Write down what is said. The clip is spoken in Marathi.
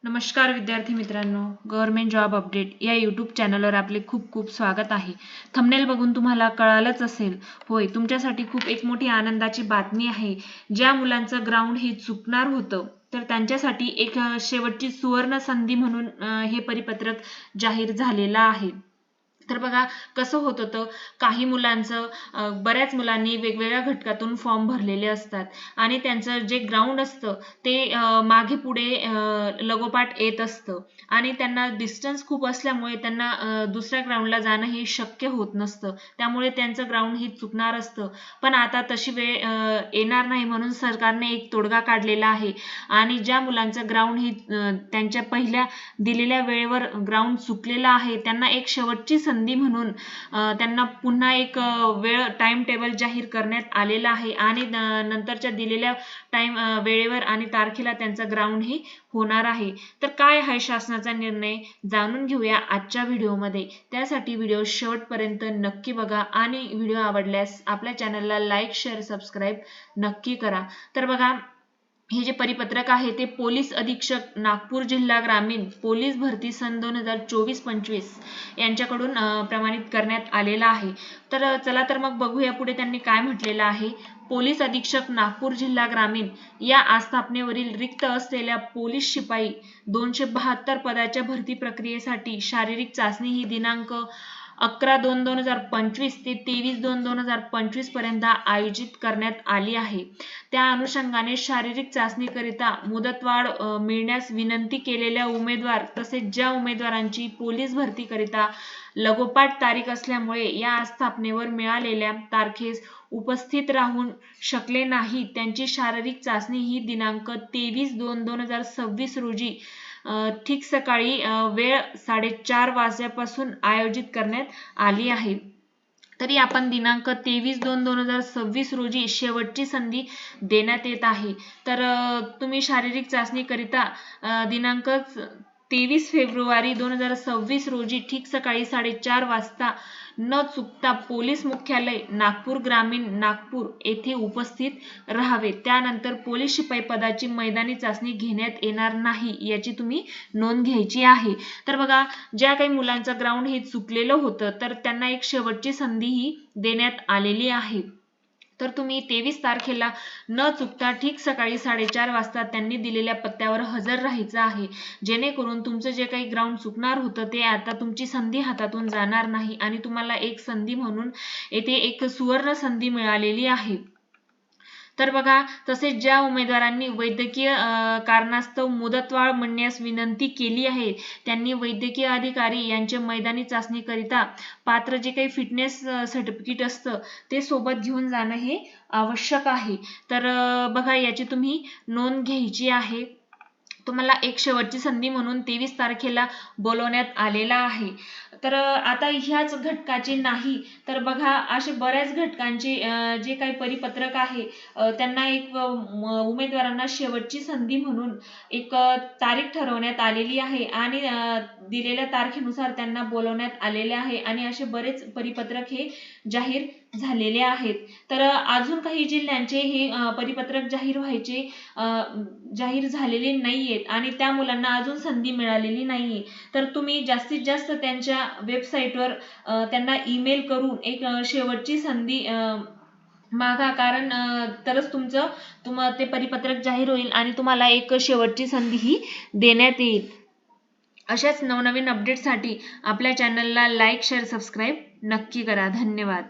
नमस्कार विद्यार्थी मित्रांनो, गव्हर्नमेंट जॉब अपडेट या यूट्यूब चॅनलवर आपले खूप खूप स्वागत आहे। थंबनेल बघून तुम्हाला कळालंच असेल, होय तुमच्यासाठी खूप एक मोठी आनंदाची बातमी आहे। ज्या मुलांचं ग्राउंड हे चुकणार होतं तर त्यांच्यासाठी एक शेवटची सुवर्ण संधी म्हणून हे परिपत्रक जाहीर झालेलं आहे। तर बघा कसं होत होतं, काही मुलांचं बऱ्याच मुलांनी वेगवेगळ्या घटकातून फॉर्म भरलेले असतात आणि त्यांचं जे ग्राउंड असतं ते मागे पुढे लगोपाठ येत असतं आणि त्यांना डिस्टन्स खूप असल्यामुळे त्यांना दुसऱ्या ग्राउंडला जाणं हे शक्य होत नसतं, त्यामुळे त्यांचं ग्राउंड हे चुकणार असतं। पण आता तशी वेळ येणार नाही म्हणून सरकारने एक तोडगा काढलेला आहे आणि ज्या मुलांचं ग्राउंड हे त्यांच्या पहिल्या दिलेल्या वेळेवर ग्राउंड चुकलेलं आहे त्यांना एक शेवटची संधी म्हणून त्यांना पुन्हा एक वेळ टाइम टेबल जाहीर करण्यात आलेला आहे आणि नंतरच्या दिलेल्या वेळेवर आणि तारखेला त्यांचा ग्राउंड हे होणार आहे। तर काय आहे शासनाचा निर्णय जाणून घेऊया आजच्या व्हिडिओमध्ये। त्यासाठी व्हिडिओ शेवटपर्यंत नक्की बघा आणि व्हिडिओ आवडल्यास आपल्या चॅनलला लाईक शेअर सबस्क्राईब नक्की करा। तर बघा हे जे परिपत्रक आहे ते पोलीस अधीक्षक नागपूर जिल्हा ग्रामीण पोलीस भरती सन 2024-25 यांच्याकडून प्रमाणित करण्यात आलेला आहे। तर चला तर मग बघूया पुढे त्यांनी काय म्हटलेलं आहे। पोलीस अधीक्षक नागपूर जिल्हा ग्रामीण या आस्थापनेवरील रिक्त असलेल्या पोलीस शिपाई 272 पदाच्या भरती प्रक्रियेसाठी शारीरिक चाचणी ही दिनांक 11/2/2025 ते 23/2/2025 पर्यंत आयोजित करण्यात आली आहे। त्या अनुषंगाने शारीरिक चाचणीकरिता मुदतवाढ मिळण्यास विनंती केलेल्या उमेदवार तसेच ज्या उमेदवारांची पोलीस भरतीकरिता लगोपाठ तारीख असल्यामुळे या आस्थापनेवर मिळालेल्या तारखेस उपस्थित राहू शकले नाही त्यांची शारीरिक चाचणी ही दिनांक 23/2/2026 रोजी ठीक सकाळी वेळ 4:30 वाजल्यापासून आयोजित करण्यात आली आहे। तरी आपण दिनांक 23/2/2026 रोजी शेवटची संधी देण्यात येत आहे। तर तुम्ही शारीरिक चाचणी करिता दिनांक 23 फेब्रुवारी 2026 रोजी ठीक सकाळी 4:30 वाजता न चुकता पोलीस मुख्यालय नागपूर ग्रामीण नागपूर येथे उपस्थित राहावे। त्यानंतर पोलीस शिपाई पदाची मैदानी चाचणी घेण्यात येणार नाही याची तुम्ही नोंद घ्यायची आहे। तर बघा ज्या काही मुलांचं ग्राउंड हे चुकलेलं होतं तर त्यांना एक शेवटची संधी ही देण्यात आलेली आहे। तर तुम्ही 23 तारखेला न चुकता ठीक सकाळी 4:30 वाजता त्यांनी दिलेल्या पत्त्यावर हजर राहायचं आहे, जेणेकरून तुमचं जे काही ग्राउंड चुकणार होतं ते आता तुमची संधी हातातून जाणार नाही आणि तुम्हाला एक संधी म्हणून येथे एक सुवर्ण संधी मिळालेली आहे। तर बघा तसेच ज्या उमेदवारांनी वैद्यकीय कारणास्तव मुदतवाढ मिळण्यास विनंती केली आहे त्यांनी वैद्यकीय अधिकारी यांचे मैदानी चाचणी करिता पात्र जे काही फिटनेस सर्टिफिकेट असतं ते सोबत घेऊन जाणं हे आवश्यक आहे। तर बघा याची तुम्ही नोंद घ्यायची आहे। तुम्हाला एक शेवटची संधी म्हणून 23 तारखेला बोलवण्यात आलेला आहे। तर आता ह्याच घटकाचे नाही तर बघा असे बऱ्याच घटकांचे जे काही परिपत्रक आहे त्यांना एक उमेदवारांना शेवटची संधी म्हणून एक तारीख ठरवण्यात आलेली आहे आणि दिलेल्या तारखेनुसार त्यांना बोलवण्यात आलेले आहे आणि असे बरेच परिपत्रक हे जाहीर झालेले आहेत। तर अजून काही जिल्ह्यांचे हे परिपत्रक जाहीर झालेले नाहीयेत आणि त्या मुलांना अजून संधी मिळालेली नाहीये। तर तुम्ही जास्तीत जास्त त्यांच्या वेबसाईटवर त्यांना ईमेल करून एक शेवटची संधी मागा, कारण तरच ते परिपत्रक जाहीर होईल आणि तुम्हाला एक शेवटची संधी ही देण्यात येईल। अशाच नवनवीन अपडेटसाठी आपल्या चॅनलला लाईक शेअर सबस्क्राईब नक्की करा। धन्यवाद।